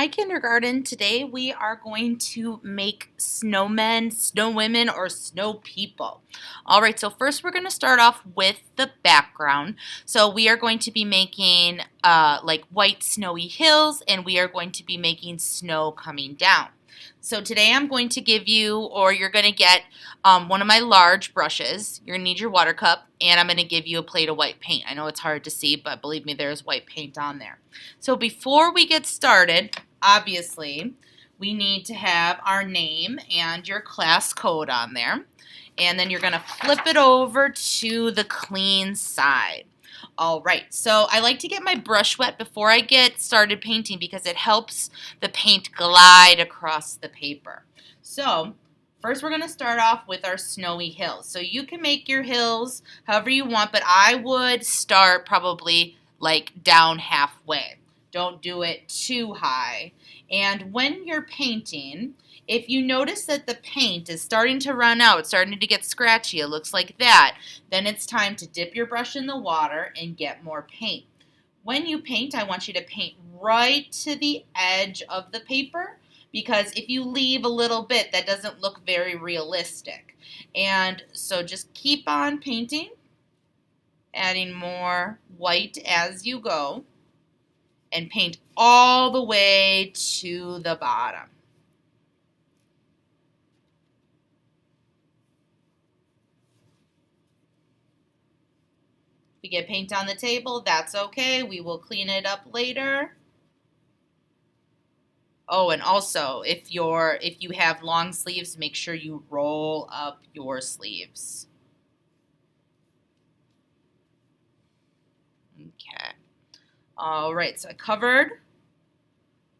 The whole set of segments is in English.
Hi kindergarten, today we are going to make snowmen, snow women, or snow people. Alright, so first we're going to start off with the background. So we are going to be making like white snowy hills, and we are going to be making snow coming down. So today I'm going to give you, or you're going to get one of my large brushes. You're going to need your water cup, and I'm going to give you a plate of white paint. I know it's hard to see, but believe me, there's white paint on there. So before we get started, obviously, we need to have our name and your class code on there. And then you're going to flip it over to the clean side. All right, so I like to get my brush wet before I get started painting because it helps the paint glide across the paper. So first we're going to start off with our snowy hills. So you can make your hills however you want, but I would start probably like down halfway. Don't do it too high. And when you're painting, if you notice that the paint is starting to run out, it's starting to get scratchy, it looks like that, then it's time to dip your brush in the water and get more paint. When you paint, I want you to paint right to the edge of the paper, because if you leave a little bit, that doesn't look very realistic. And so just keep on painting, adding more white as you go, and paint all the way to the bottom. If you get paint on the table, that's okay. We will clean it up later. Oh, and also, if you have long sleeves, make sure you roll up your sleeves. Okay. All right, so I covered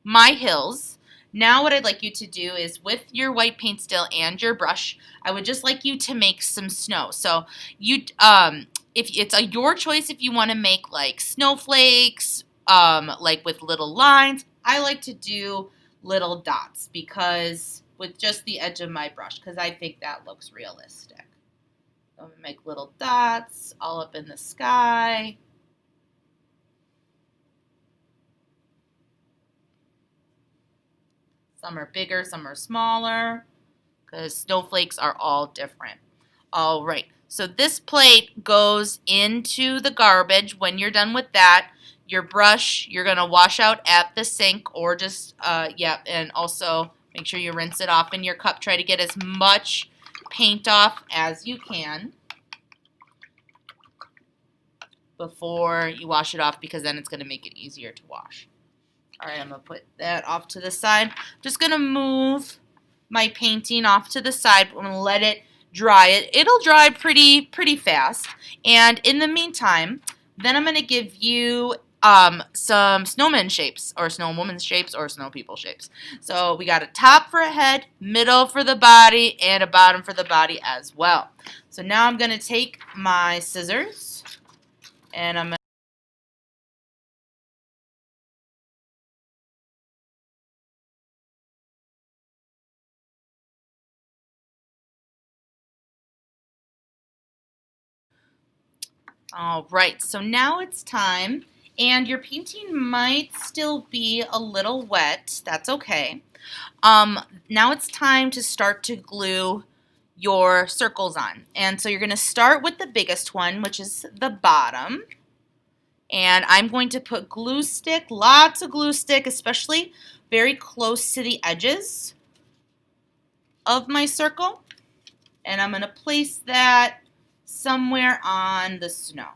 my hills. Now what I'd like you to do is, with your white paint still and your brush, I would just like you to make some snow. So you if it's your choice if you want to make like snowflakes, like with little lines. I like to do little dots because with just the edge of my brush, because I think that looks realistic. I'm gonna make little dots all up in the sky. Some are bigger, some are smaller, because snowflakes are all different. All right, so this plate goes into the garbage. When you're done with that, your brush, you're going to wash out at the sink, or just, and also make sure you rinse it off in your cup. Try to get as much paint off as you can before you wash it off, because then it's going to make it easier to wash. All right, I'm going to put that off to the side. I'm just going to move my painting off to the side. I'm going to let it dry. It'll dry pretty fast. And in the meantime, then I'm going to give you some snowman shapes, or snow woman shapes, or snow people shapes. So we got a top for a head, middle for the body, and a bottom for the body as well. So now I'm going to take my scissors, and I'm going to all right, so now it's time, and your painting might still be a little wet. That's okay. Now it's time to start to glue your circles on. And so you're going to start with the biggest one, which is the bottom. And I'm going to put glue stick, lots of glue stick, especially very close to the edges of my circle. And I'm going to place that somewhere on the snow,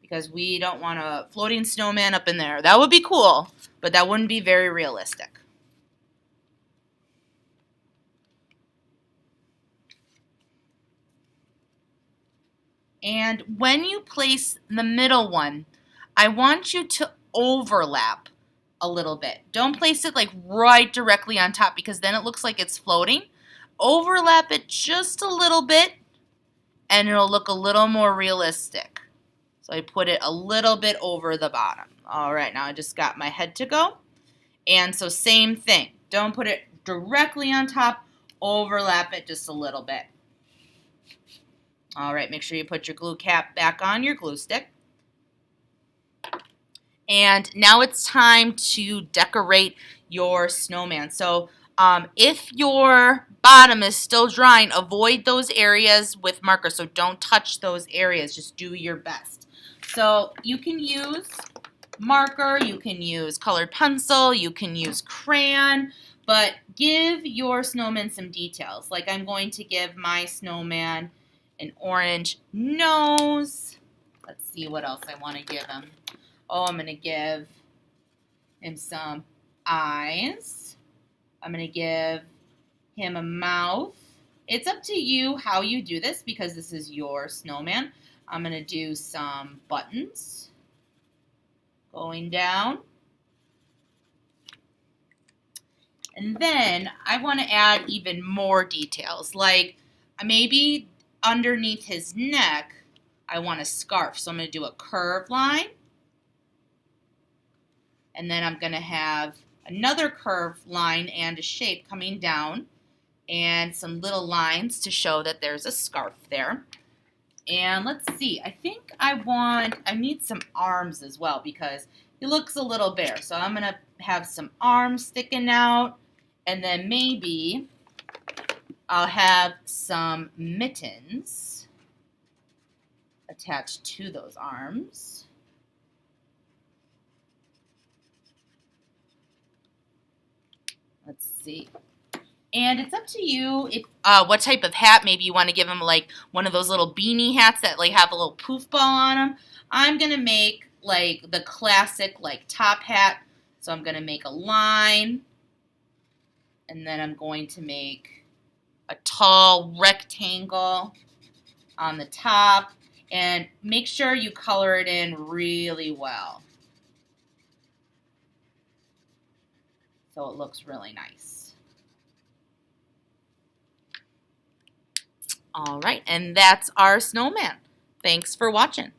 because we don't want a floating snowman up in there. That would be cool, but that wouldn't be very realistic. And when you place the middle one, I want you to overlap a little bit. Don't place it like right directly on top, because then it looks like it's floating. Overlap it just a little bit, and it'll look a little more realistic. So I put it a little bit over the bottom. All right, now I just got my head to go. And so same thing. Don't put it directly on top. Overlap it just a little bit. All right, make sure you put your glue cap back on your glue stick. And now it's time to decorate your snowman. So if your bottom is still drying, avoid those areas with marker. So don't touch those areas. Just do your best. So you can use marker, you can use colored pencil, you can use crayon, but give your snowman some details. Like I'm going to give my snowman an orange nose. Let's see what else I want to give him. Oh, I'm going to give him some eyes. I'm going to give him a mouth. It's up to you how you do this because this is your snowman. I'm going to do some buttons going down. And then I want to add even more details, like maybe underneath his neck, I want a scarf. So I'm going to do a curved line. And then I'm going to have another curved line and a shape coming down and some little lines to show that there's a scarf there. And let's see, I think I need some arms as well because he looks a little bare. So I'm going to have some arms sticking out, and then maybe I'll have some mittens attached to those arms. Let's see. And it's up to you if what type of hat. Maybe you want to give him like one of those little beanie hats that like have a little poof ball on them. I'm going to make like the classic like top hat. So I'm going to make a line. And then I'm going to make a tall rectangle on the top. And make sure you color it in really well, so it looks really nice. All right, and that's our snowman. Thanks for watching.